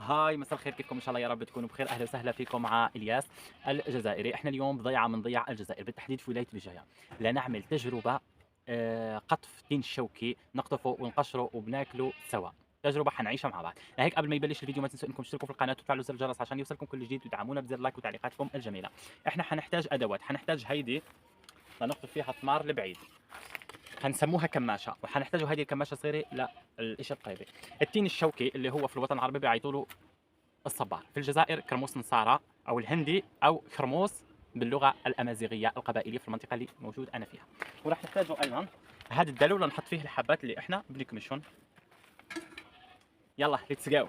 هاي مساء الخير، كيفكم؟ ان شاء الله يا رب تكونوا بخير. اهلا وسهلا فيكم مع الياس الجزائري. احنا اليوم بضيعه من ضياع الجزائر، بالتحديد في ولايه بجايه، لنعمل تجربه قطف تين الشوكي، نقطفه ونقشره وبناكله سوا. تجربه حنعيشها مع بعض. لهيك قبل ما يبلش الفيديو ما تنسوا انكم تشتركوا في القناه وتفعلوا زر الجرس عشان يوصلكم كل جديد، وتدعمونا بزر لايك وتعليقاتكم الجميله. احنا حنحتاج ادوات، حنحتاج هيدي لنقطف فيها ثمار البعيد، حنسموها كماشه، وحنحتاجوا هذه الكماشه صغيره للشيء الطيبه. التين الشوكي اللي هو في الوطن العربي بيعيطوا له الصبار، في الجزائر كرموس نصارى او الهندي او خرموس باللغه الامازيغيه القبائليه في المنطقه اللي موجود انا فيها. وراح نحتاجه ايضا هذا الدلو لنحط فيه الحبات اللي احنا بنكمشهم. يلا ليتس جو.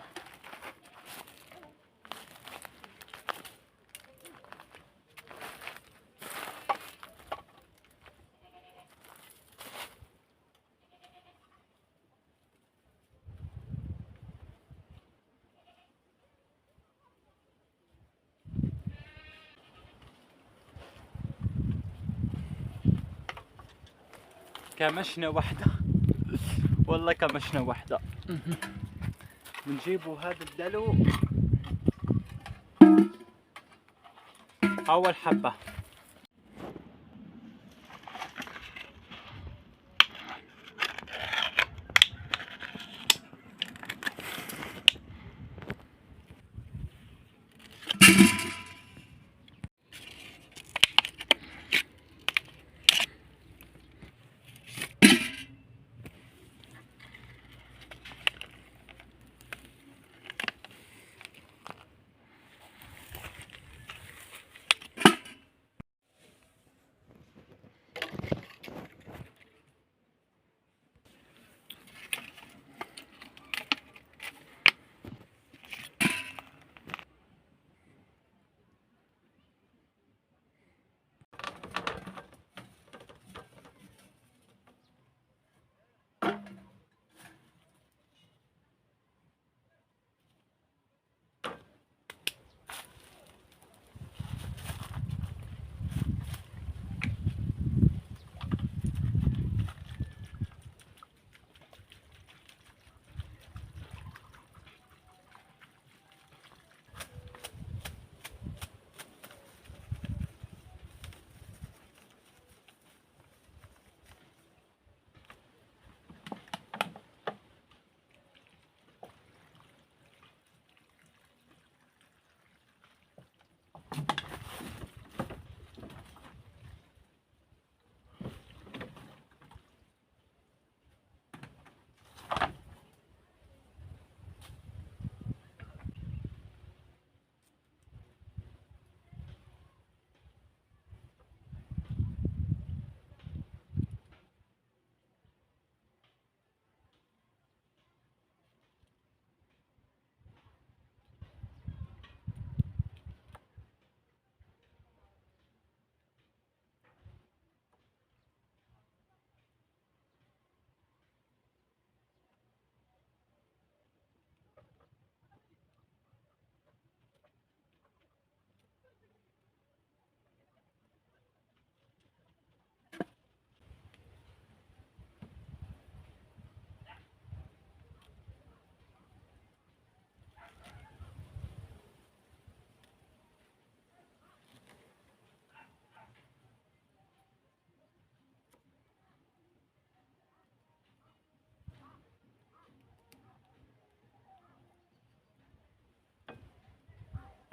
كمشنا واحده والله كمشنا واحده. بنجيبوا هذا الدلو، اول حبه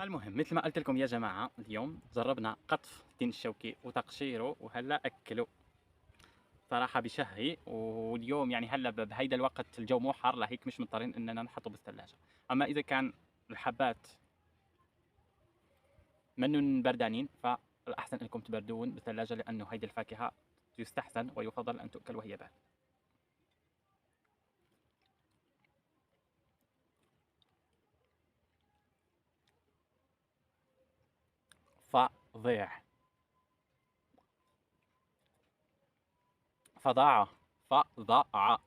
المهم مثل ما قلت لكم يا جماعه، اليوم جربنا قطف تين الشوكي وتقشيره، وهلا اكله. صراحه بشهي، واليوم يعني هلا بهيدا الوقت الجو مو حار، لهيك مش مضطرين اننا نحطه بالثلاجه. اما اذا كان الحبات منن بردانين فالاحسن انكم تبردون بالثلاجه، لانه هيدي الفاكهه يستحسن ويفضل ان تؤكل وهي بارده. فظيع، فظاعه، فظاعه.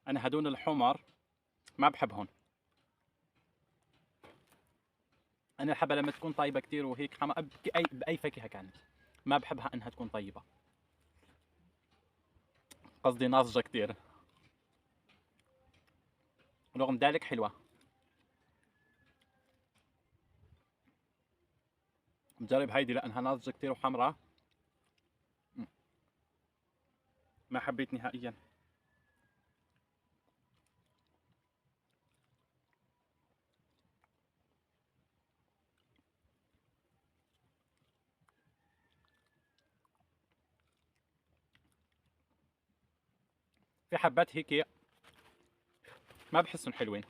انا هدول الحمر ما بحبهم. انا الحبه لما تكون طيبه كتير وهيك حما باي فاكهه كانت ما بحبها انها تكون طيبه، قصدي ناضجه كتير. رغم ذلك حلوة. نجرب هيدي لأنها ناضجة كتير وحمراء. ما حبيت نهائيا. في حبات هيك ما بحسهم حلوين.